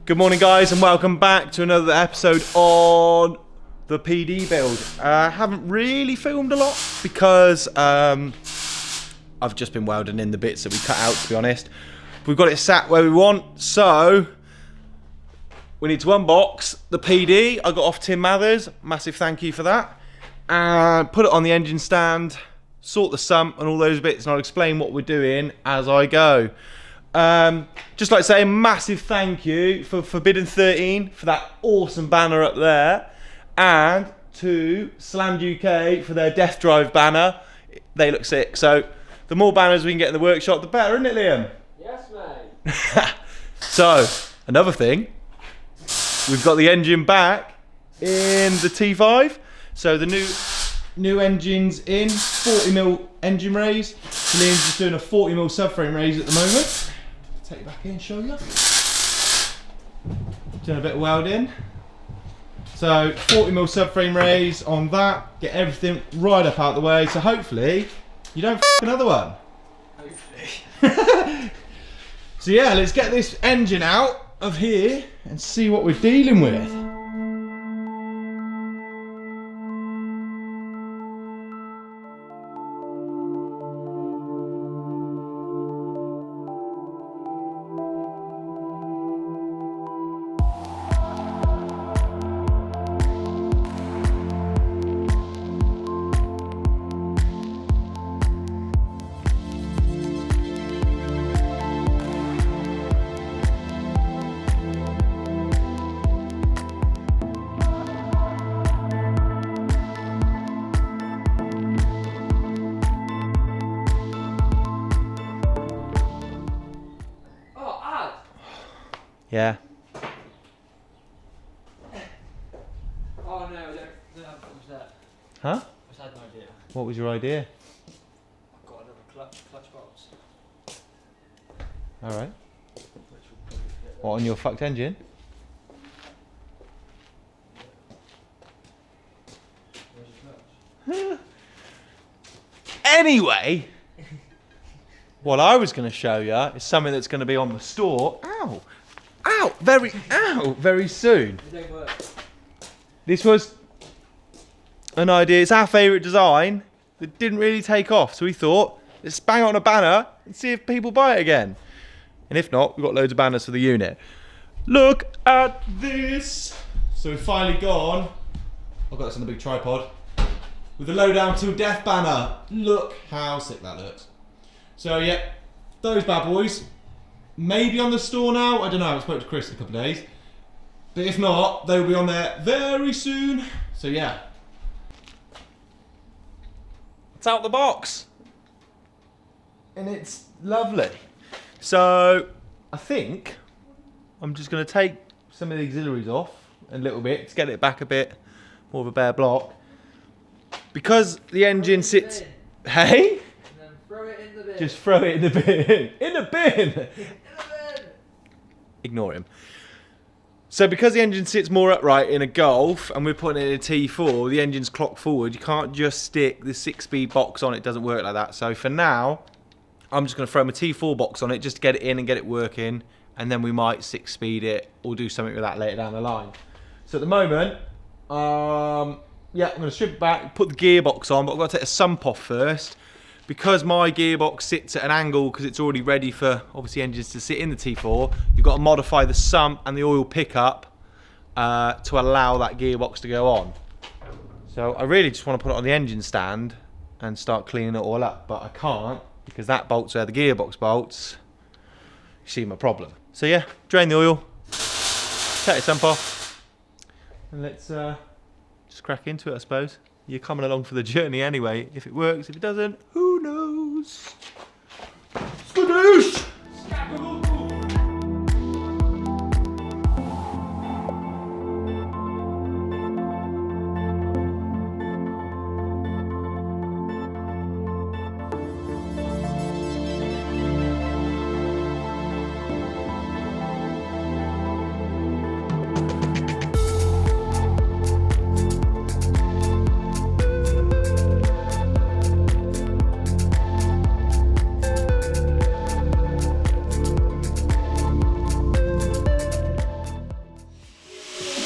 Good morning guys and welcome back to another episode on the PD build. I haven't really filmed a lot because I've just been welding in the bits that we cut out, to be honest. We've got it sat where we want, so we need to unbox the PD. I got off Tim Mathers, massive thank you for that. And put it on the engine stand, sort the sump and all those bits, and I'll explain what we're doing as I go. Just like to say a massive thank you for Forbidden 13 for that awesome banner up there, and to Slammed UK for their Death Drive banner. They look sick. So the more banners we can get in the workshop, the better, isn't it, Liam? Yes, mate. So another thing, we've got the engine back in the T5. So the new engine's in 40mm engine raise. Liam's just doing a 40mm subframe raise at the moment. Take it back in and show you. Doing a bit of welding. So 40mm subframe raise on that. Get everything right up out the way. So hopefully you don't f another one. Hopefully. So yeah, let's get this engine out of here and see what we're dealing with. Yeah. Oh no, I don't have much that. Huh? I just had an idea. What was your idea? I've got another clutch box. Alright. What, on your fucked engine? Where's your clutch? Anyway, what I was going to show you is something that's going to be on the store. Ow! Ow! Very soon. It don't work. This was an idea. It's our favourite design that didn't really take off. So we thought, let's bang it on a banner and see if people buy it again. And if not, we've got loads of banners for the unit. Look at this. So we've finally gone. I've got this on the big tripod. With the low down till death banner. Look how sick that looks. So yeah, those bad boys. Maybe on the store now. I don't know. I spoke to Chris in a couple of days. But if not, they'll be on there very soon. So yeah. It's out the box. And it's lovely. So I think I'm just going to take some of the auxiliaries off a little bit to get it back a bit more of a bare block. Because the engine sits... Hey? Throw it in the bin. Just throw it in the bin. In the bin! In the bin. Ignore him. So because the engine sits more upright in a Golf and we're putting it in a T4, the engine's clocked forward, you can't just stick the 6-speed box on it. It doesn't work like that. So for now, I'm just going to throw my T4 box on it just to get it in and get it working, and then we might 6-speed it or do something with that later down the line. So at the moment, yeah, I'm going to strip it back, put the gearbox on, but I've got to take a sump off first. Because my gearbox sits at an angle, because it's already ready for, obviously, engines to sit in the T4, you've got to modify the sump and the oil pickup to allow that gearbox to go on. So I really just want to put it on the engine stand and start cleaning it all up, but I can't, because that bolts where the gearbox bolts. You see my problem. So yeah, drain the oil, take the sump off, and let's just crack into it, I suppose. You're coming along for the journey anyway. If it works, if it doesn't, who knows? Skadoosh!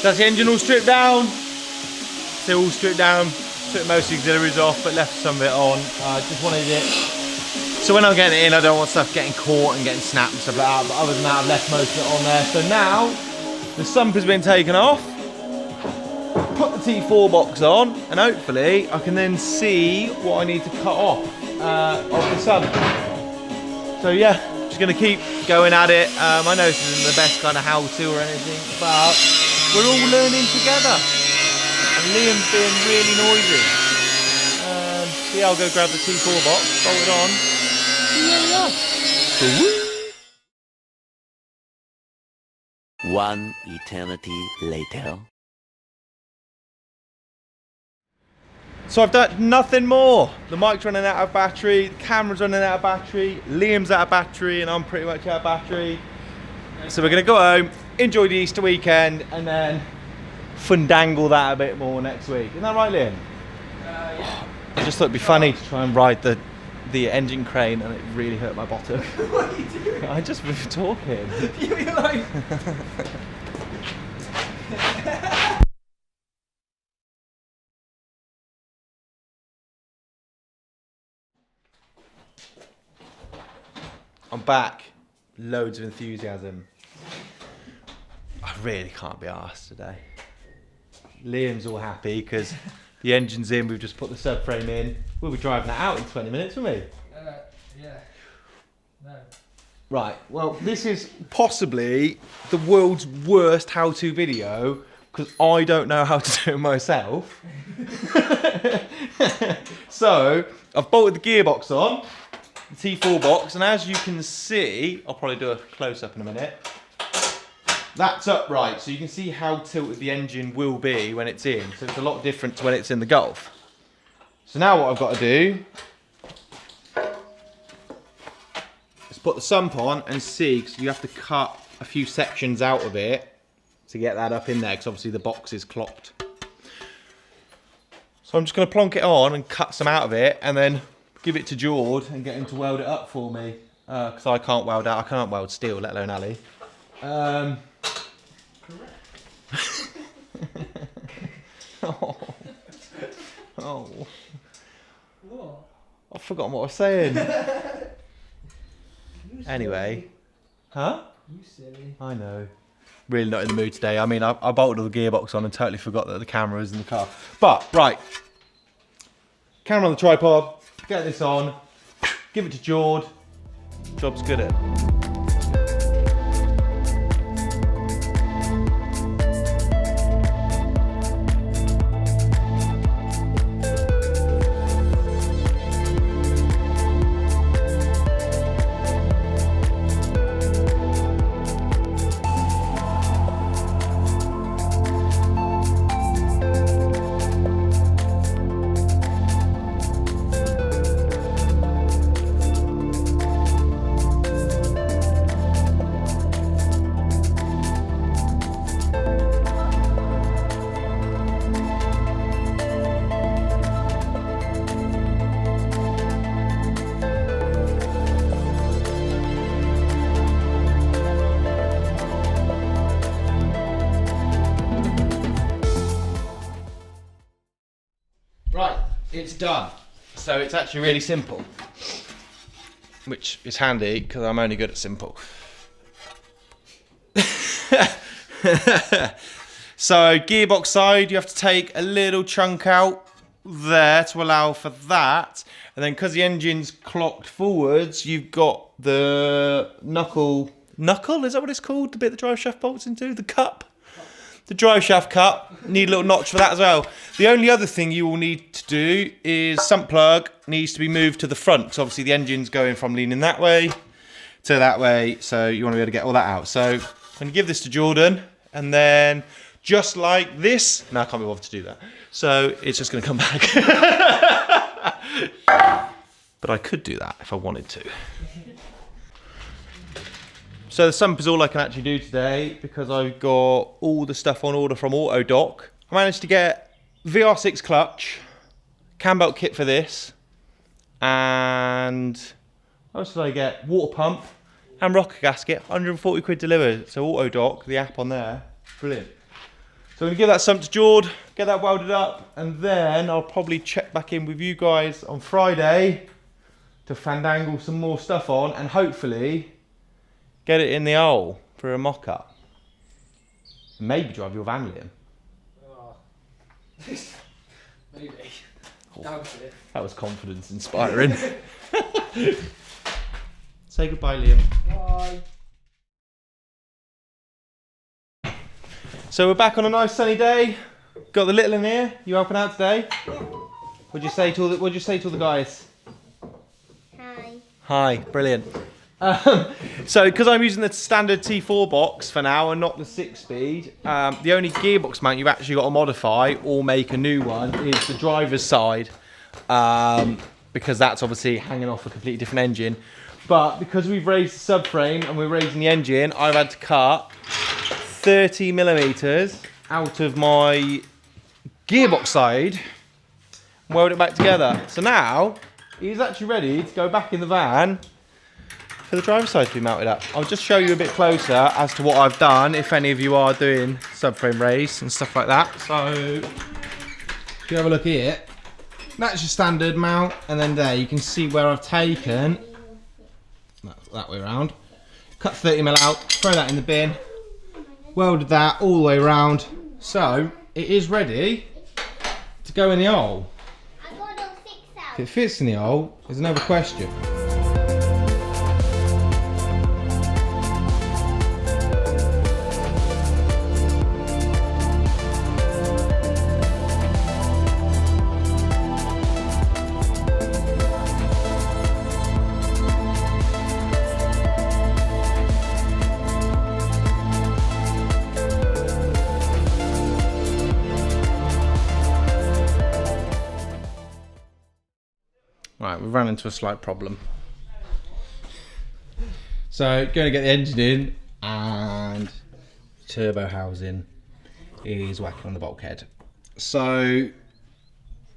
So that's the engine all stripped down. Still all stripped down. Took most auxiliaries off, but left some of it on. Just wanted it. So when I'm getting it in, I don't want stuff getting caught and getting snapped and stuff like that. But other than that, I've left most of it on there. So now the sump has been taken off. Put the T4 box on, and hopefully I can then see what I need to cut off of the sump. So yeah, just gonna keep going at it. I know this isn't the best kind of how-to or anything, but we're all learning together. And Liam's being really noisy. So yeah, I'll go grab the T4 box, bolt it on. See where we are. One eternity later. So I've done nothing more. The mic's running out of battery, the camera's running out of battery, Liam's out of battery, and I'm pretty much out of battery. So we're gonna go home, enjoy the Easter weekend, and then fundangle that a bit more next week. Isn't that right, Liam? Yeah. I just thought it'd be funny to try and ride the engine crane, and it really hurt my bottom. What are you doing? I just was talking. You're like... I'm back. Loads of enthusiasm. I really can't be arsed today. Liam's all happy because the engine's in, we've just put the subframe in. We'll be driving that out in 20 minutes, won't we? Yeah. No. Right, well, this is possibly the world's worst how-to video because I don't know how to do it myself. So, I've bolted the gearbox on, the T4 box, and as you can see, I'll probably do a close-up in a minute. That's upright, so you can see how tilted the engine will be when it's in. So it's a lot different to when it's in the Golf. So now what I've got to do is put the sump on and see, because you have to cut a few sections out of it to get that up in there, because obviously the box is clocked. So I'm just going to plonk it on and cut some out of it, and then give it to Jord and get him to weld it up for me, because I can't weld out. I can't weld steel, let alone Ali. Oh. Oh. What? I've forgotten what I was saying. Anyway. Huh? You silly. I know. Really not in the mood today. I mean, I bolted all the gearbox on and totally forgot that the camera was in the car. But, right. Camera on the tripod. Get this on. Give it to Jord. Job's good at it. Right, it's done. So it's actually really simple, which is handy because I'm only good at simple. So gearbox side, you have to take a little chunk out there to allow for that. And then because the engine's clocked forwards, you've got the knuckle, is that what it's called? The bit the drive shaft bolts into, the cup. The drive shaft cup, need a little notch for that as well. The only other thing you will need to do is sump plug needs to be moved to the front, because obviously the engine's going from leaning that way to that way, so you want to be able to get all that out. So I'm going to give this to Jordan, and then just like this, no, I can't be bothered to do that. So it's just going to come back. But I could do that if I wanted to. So the sump is all I can actually do today because I've got all the stuff on order from Autodoc. I managed to get VR6 clutch, cam belt kit for this, and what else did I get? Water pump and rocker gasket, 140 quid delivered. So Autodoc, the app on there, brilliant. So I'm gonna give that sump to Jord, get that welded up, and then I'll probably check back in with you guys on Friday to fandangle some more stuff on and hopefully get it in the hole for a mock-up. Maybe drive your van, Liam. Oh. Maybe. Doubt it. That was confidence inspiring. Say goodbye, Liam. Bye. So we're back on a nice sunny day. Got the little in here. You helping out today? What'd you say to all the guys? Hi. Hi, brilliant. So because I'm using the standard T4 box for now and not the 6-speed, the only gearbox mount you've actually got to modify or make a new one is the driver's side, because that's obviously hanging off a completely different engine. But because we've raised the subframe and we're raising the engine, I've had to cut 30mm out of my gearbox side and weld it back together. So now he's actually ready to go back in the van for the driver's side to be mounted up. I'll just show you a bit closer as to what I've done if any of you are doing subframe raise and stuff like that. So if you have a look here, that's your standard mount, and then there you can see where I've taken that way around, cut 30mm out, throw that in the bin, welded that all the way around, so it is ready to go in the hole. If it fits in the hole is another question. Right, we've run into a slight problem. So, going to get the engine in, and turbo housing is whacking on the bulkhead. So,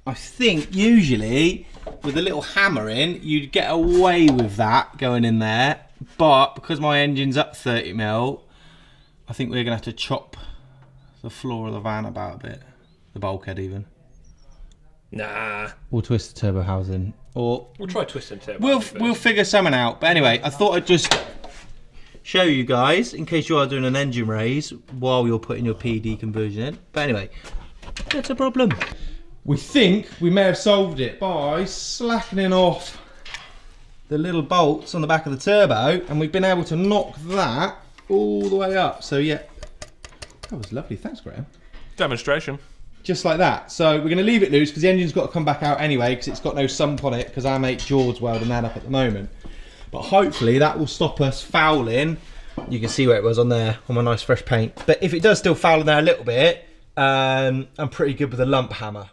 I think usually with a little hammer in, you'd get away with that going in there, but because my engine's up 30mm, I think we're going to have to chop the floor of the van about a bit, the bulkhead even. Nah. Or twist the turbo housing. Or We'll try twisting turbo. we'll figure something out. But anyway, I thought I'd just show you guys in case you are doing an engine raise while you're putting your PD conversion in. But anyway, that's a problem. We think we may have solved it by slackening off the little bolts on the back of the turbo, and we've been able to knock that all the way up. So yeah, that was lovely. Thanks, Graham. Demonstration. Just like that. So we're going to leave it loose because the engine's got to come back out anyway because it's got no sump on it because our mate George's welding that up at the moment. But hopefully that will stop us fouling. You can see where it was on there on my nice fresh paint. But if it does still foul in there a little bit, I'm pretty good with a lump hammer.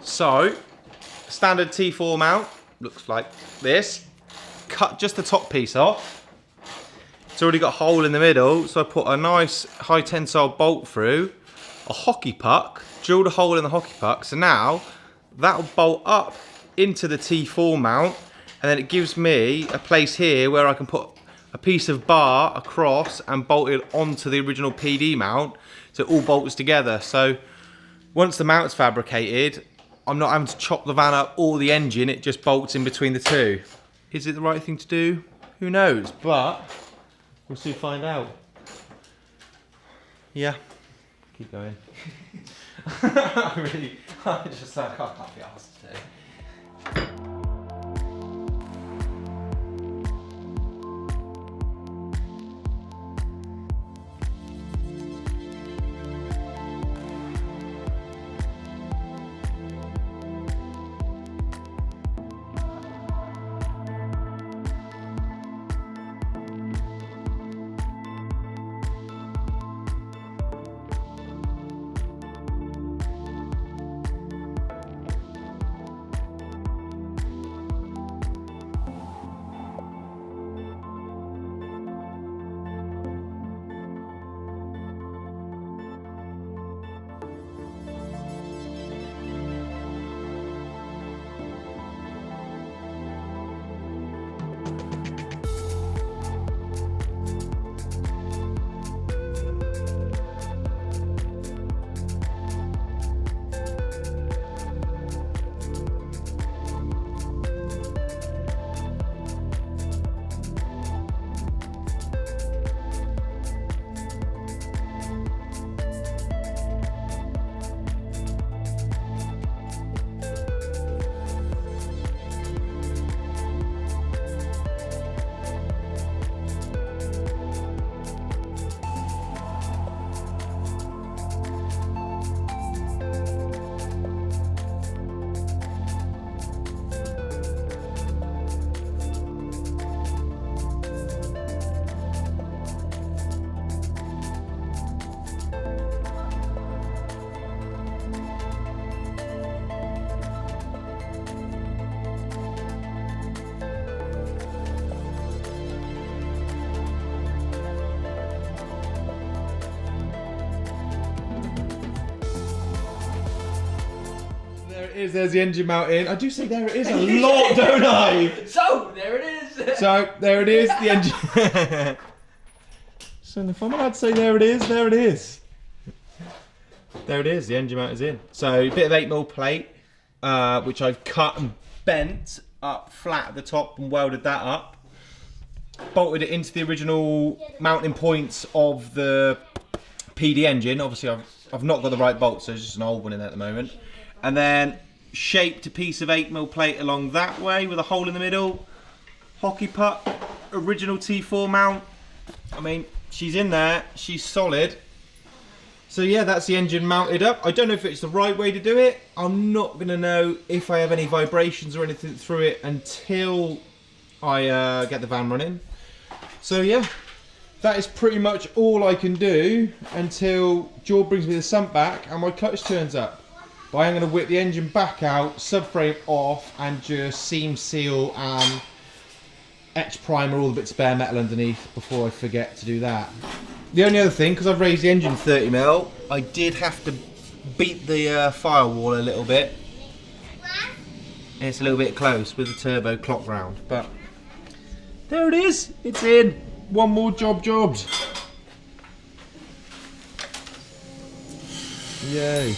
So, standard T4 mount looks like this. Cut just the top piece off. It's already got a hole in the middle, so I put a nice high tensile bolt through, a hockey puck, drilled a hole in the hockey puck. So now that'll bolt up into the T4 mount, and then it gives me a place here where I can put a piece of bar across and bolt it onto the original PD mount, so it all bolts together. So once the mount's fabricated, I'm not having to chop the van up or the engine, it just bolts in between the two. Is it the right thing to do? Who knows, but we'll soon find out. Yeah, keep going. I can't be asked today. it is. There's the engine mount in. I do say there it is a lot, don't I? So, there it is. So, there it is, the engine. So, if I'm allowed to say there it is, there it is. There it is, the engine mount is in. So, a bit of 8mm plate, which I've cut and bent up flat at the top and welded that up. Bolted it into the original mounting points of the PD engine. Obviously, I've not got the right bolts, so there's just an old one in there at the moment. And then shaped a piece of 8mm plate along that way with a hole in the middle. Hockey puck, original T4 mount. I mean, she's in there, she's solid. So yeah, that's the engine mounted up. I don't know if it's the right way to do it. I'm not gonna know if I have any vibrations or anything through it until I get the van running. So yeah, that is pretty much all I can do until George brings me the sump back and my clutch turns up. But I am going to whip the engine back out, subframe off, and just seam seal and etch primer all the bits of bare metal underneath before I forget to do that. The only other thing, because I've raised the engine 30mm, I did have to beat the firewall a little bit. It's a little bit close with the turbo clock round, but there it is, it's in. One more jobbed. Yay.